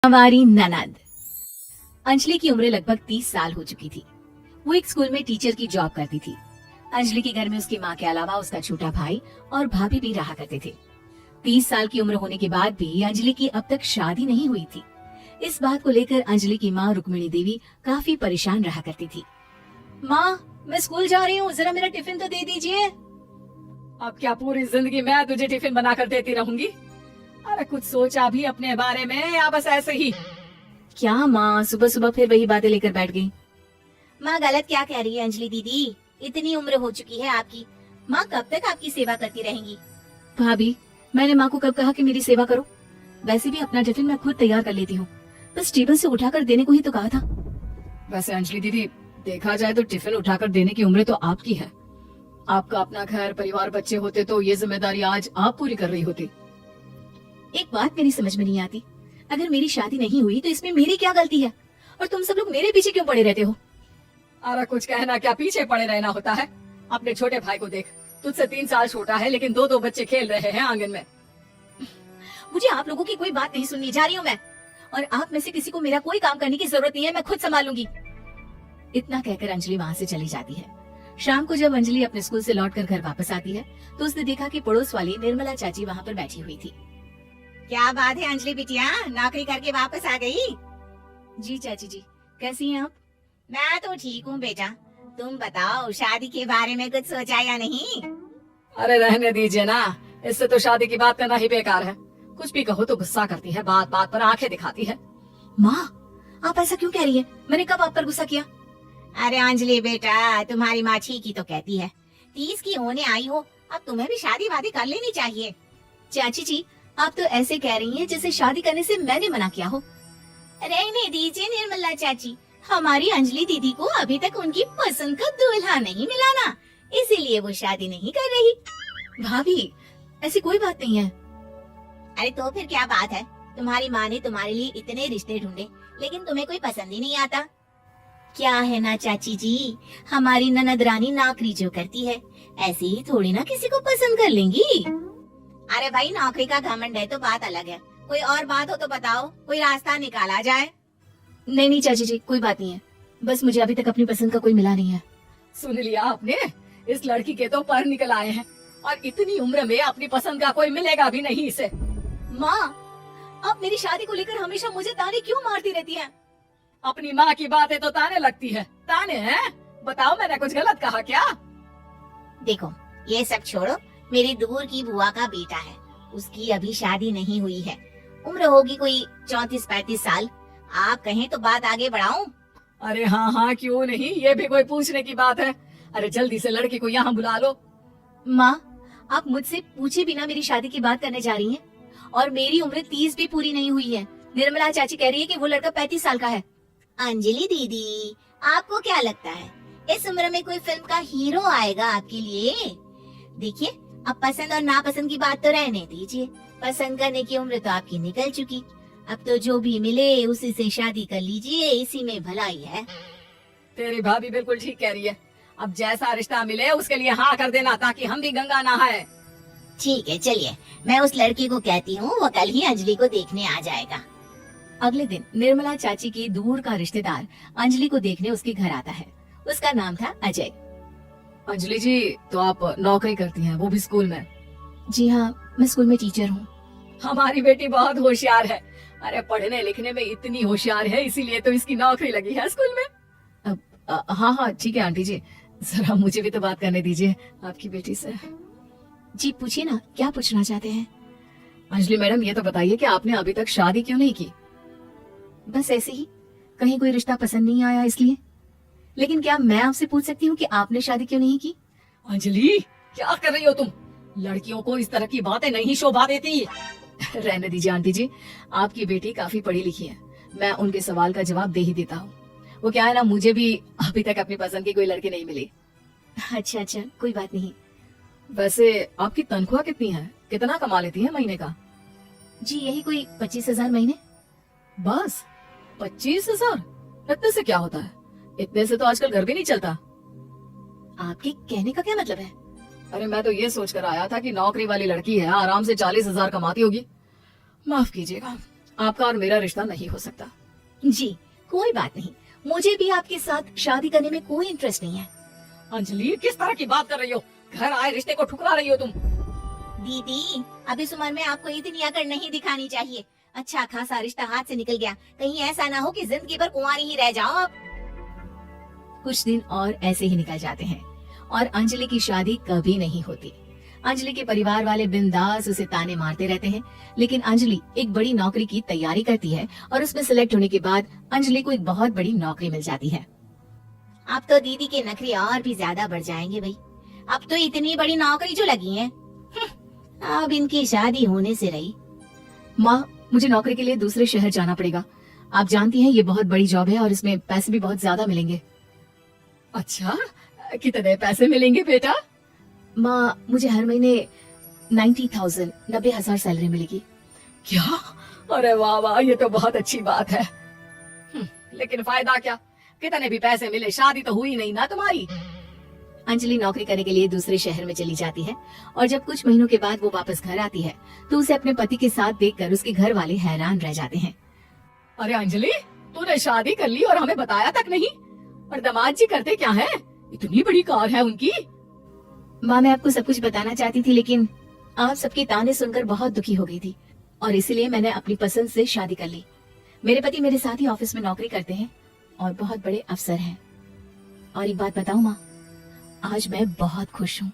हमारी ननद। अंजलि की उम्र लगभग 30 साल हो चुकी थी। वो एक स्कूल में टीचर की जॉब करती थी। अंजलि के घर में उसकी माँ के अलावा उसका छोटा भाई और भाभी भी रहा करते थे। 30 साल की उम्र होने के बाद भी अंजलि की अब तक शादी नहीं हुई थी। इस बात को लेकर अंजलि की माँ रुक्मिणी देवी काफी परेशान रहा करती थी। माँ, मैं स्कूल जा रही हूँ, जरा मेरा टिफिन तो दे दीजिए। अब क्या पूरी जिंदगी मैं तुझे टिफिन बनाकर देती रहूंगी? अरे कुछ सोचा भी अपने बारे में या बस ऐसे ही? क्या माँ, सुबह सुबह फिर वही बातें लेकर बैठ गई। माँ गलत क्या कह रही है अंजलि दीदी, इतनी उम्र हो चुकी है आपकी, माँ कब तक आपकी सेवा करती रहेंगी? भाभी, मैंने माँ को कब कहा कि मेरी सेवा करो? वैसे भी अपना टिफिन मैं खुद तैयार कर लेती हूँ, बस टेबल से उठाकर देने को ही तो कहा था। वैसे अंजलि दीदी, देखा जाए तो टिफिन उठाकर देने की उम्र तो आपकी है। आपका अपना घर परिवार बच्चे होते तो ये जिम्मेदारी आज आप पूरी कर रही होती। एक बात मेरी समझ में नहीं आती, अगर मेरी शादी नहीं हुई तो इसमें मेरी क्या गलती है और तुम सब लोग मेरे पीछे क्यों पड़े रहते हो? अरे कुछ कहना क्या पीछे पड़े रहना होता है? अपने छोटे भाई को देख, तुझसे 3 साल छोटा है लेकिन दो बच्चे खेल रहे हैं आंगन में। मुझे आप लोगों की कोई बात नहीं सुननी, जा रही हूँ मैं, और आप में से किसी को मेरा कोई काम करने की जरूरत नहीं है, मैं खुद संभालूंगी। इतना कहकर अंजलि वहाँ से चली जाती है। शाम को जब अंजलि अपने स्कूल से लौटकर घर वापस आती है तो उसने देखा कि पड़ोस वाली निर्मला चाची वहाँ पर बैठी हुई थी। क्या बात है अंजलि बिटिया, नौकरी करके वापस आ गई? जी चाची जी, कैसी हैं आप? मैं तो ठीक हूँ बेटा, तुम बताओ शादी के बारे में कुछ सोचा या नहीं? अरे रहने दीजिए ना, इससे तो शादी की बात करना ही बेकार है। कुछ भी कहो तो गुस्सा करती है, बात बात पर आंखें दिखाती है। माँ, आप ऐसा क्यों कह रही है? मैंने कब आप पर गुस्सा किया? अरे अंजलि बेटा, तुम्हारी माँ ठीक ही तो कहती है, 30 की होने आई हो, अब तुम्हें भी शादी वादी कर लेनी चाहिए। चाची जी, आप तो ऐसे कह रही हैं जैसे शादी करने से मैंने मना किया हो। रहने दीजिए निर्मला चाची, हमारी अंजलि दीदी को अभी तक उनकी पसंद का दूल्हा नहीं मिला ना, इसीलिए वो शादी नहीं कर रही। भाभी, ऐसी कोई बात नहीं है। अरे तो फिर क्या बात है, तुम्हारी माँ ने तुम्हारे लिए इतने रिश्ते ढूंढे लेकिन तुम्हें कोई पसंद ही नहीं आता। क्या है ना चाची जी, हमारी ननद रानी नौकरी जो करती है, ऐसे ही थोड़ी ना किसी को पसंद कर लेंगी। अरे भाई, नौकरी का घमंड है तो बात अलग है, कोई और बात हो तो बताओ, कोई रास्ता निकाला जाए। नहीं नहीं चाची जी, कोई बात नहीं है, बस मुझे अभी तक अपनी पसंद का कोई मिला नहीं है। सुन लिया आपने, इस लड़की के तो पर निकल आए हैं और इतनी उम्र में अपनी पसंद का कोई मिलेगा भी नहीं इसे। माँ, आप मेरी शादी को लेकर हमेशा मुझे ताने क्यों मारती रहती हैं? अपनी माँ की बातें तो ताने लगती है। ताने हैं? बताओ, मैंने कुछ गलत कहा क्या? देखो, ये सब छोड़ो, मेरी दूर की बुआ का बेटा है, उसकी अभी शादी नहीं हुई है, उम्र होगी कोई 34-35 साल। आप कहें तो बात आगे बढ़ाऊं? अरे हाँ हाँ, क्यों नहीं, ये भी कोई पूछने की बात है। अरे जल्दी से लड़की को यहाँ बुला लो। माँ, आप मुझसे पूछे बिना मेरी शादी की बात करने जा रही हैं, और मेरी उम्र 30 भी पूरी नहीं हुई है। निर्मला चाची कह रही है कि वो लड़का 35 साल का है। अंजलि दीदी, आपको क्या लगता है इस उम्र में कोई फिल्म का हीरो आएगा आपके लिए? देखिए, अब पसंद और नापसंद की बात तो रहने दीजिए, पसंद करने की उम्र तो आपकी निकल चुकी, अब तो जो भी मिले उसी से शादी कर लीजिए, इसी में भलाई है। तेरी भाभी बिल्कुल ठीक कह रही है, अब जैसा रिश्ता मिले उसके लिए हाँ कर देना, ताकि हम भी गंगा नहाए। ठीक है, चलिए मैं उस लड़की को कहती हूँ, वो कल ही अंजलि को देखने आ जाएगा। अगले दिन निर्मला चाची की दूर का रिश्तेदार अंजलि को देखने उसके घर आता है। उसका नाम था अजय। अंजलि जी, तो आप नौकरी करती हैं, वो भी स्कूल में? जी हाँ, मैं स्कूल में टीचर हूँ। हमारी बेटी बहुत होशियार है। अरे पढ़ने लिखने में इतनी होशियार है, इसीलिए तो इसकी नौकरी लगी है स्कूल में। हाँ हाँ ठीक है आंटी जी, जरा मुझे भी तो बात करने दीजिए आपकी बेटी से। जी पूछिए ना, क्या पूछना चाहते हैं? अंजलि मैडम, ये तो बताइए कि आपने अभी तक शादी क्यों नहीं की? बस ऐसे ही, कहीं कोई रिश्ता पसंद नहीं आया इसलिए। लेकिन क्या मैं आपसे पूछ सकती हूँ कि आपने शादी क्यों नहीं की? अंजलि, क्या कर रही हो तुम? लड़कियों को इस तरह की बातें नहीं शोभा देती। रहने दीजिए आंटी जी, आपकी बेटी काफी पढ़ी लिखी है, मैं उनके सवाल का जवाब दे ही देता हूँ। वो क्या है ना, मुझे भी अभी तक अपनी पसंद की कोई लड़की नहीं मिली। अच्छा अच्छा, कोई बात नहीं। वैसे आपकी तनख्वाह कितनी है, कितना कमा लेती है महीने का? जी यही कोई 25,000 महीने। बस 25,000? इतने से क्या होता है? इतने से तो आजकल घर भी नहीं चलता। आपके कहने का क्या मतलब है? अरे मैं तो ये सोच कर आया था कि नौकरी वाली लड़की है, आराम से 40,000 कमाती होगी। माफ कीजिएगा, आपका और मेरा रिश्ता नहीं हो सकता। जी कोई बात नहीं, मुझे भी आपके साथ शादी करने में कोई इंटरेस्ट नहीं है। अंजलि किस तरह की बात कर रही हो? घर आए रिश्ते को ठुकरा रही हो तुम। दीदी अब इस उम्र में आपको इतनी अकड़ नहीं दिखानी चाहिए। अच्छा खासा रिश्ता हाथ से निकल गया, कहीं ऐसा ना हो कि जिंदगी भर कुंवारी ही रह जाओ आप। कुछ दिन और ऐसे ही निकल जाते हैं और अंजलि की शादी कभी नहीं होती। अंजलि के परिवार वाले बिंदास उसे ताने मारते रहते हैं, लेकिन अंजलि एक बड़ी नौकरी की तैयारी करती है और उसमें सिलेक्ट होने के बाद अंजलि को एक बहुत बड़ी नौकरी मिल जाती है। अब तो दीदी के नखरे और भी ज्यादा बढ़ जाएंगे भाई, अब तो इतनी बड़ी नौकरी जो लगी है, अब इनकी शादी होने से रही। माँ, मुझे नौकरी के लिए दूसरे शहर जाना पड़ेगा। आप जानती हैं ये बहुत बड़ी जॉब है और इसमें पैसे भी बहुत ज्यादा मिलेंगे। अच्छा, कितने पैसे मिलेंगे बेटा? माँ मुझे हर महीने 90,000 सैलरी मिलेगी। क्या? अरे वाह वाह, ये तो बहुत अच्छी बात है। लेकिन फायदा क्या? कितने भी पैसे मिले, शादी तो हुई नहीं ना तुम्हारी। अंजलि नौकरी करने के लिए दूसरे शहर में चली जाती है और जब कुछ महीनों के बाद वो वापस घर आती है तो उसे अपने पति के साथ देखकर उसके घर वाले हैरान रह जाते हैं। अरे अंजलि, तूने शादी कर ली और हमें बताया तक नहीं। और दामाद जी करते क्या है? इतनी बड़ी कार है उनकी। माँ मैं आपको सब कुछ बताना चाहती थी, लेकिन आप सबके ताने सुनकर बहुत दुखी हो गई थी और इसीलिए मैंने अपनी पसंद से शादी कर ली। मेरे पति मेरे साथ ही ऑफिस में नौकरी करते हैं और बहुत बड़े अफसर हैं। और एक बात बताऊं माँ, आज मैं बहुत खुश हूँ।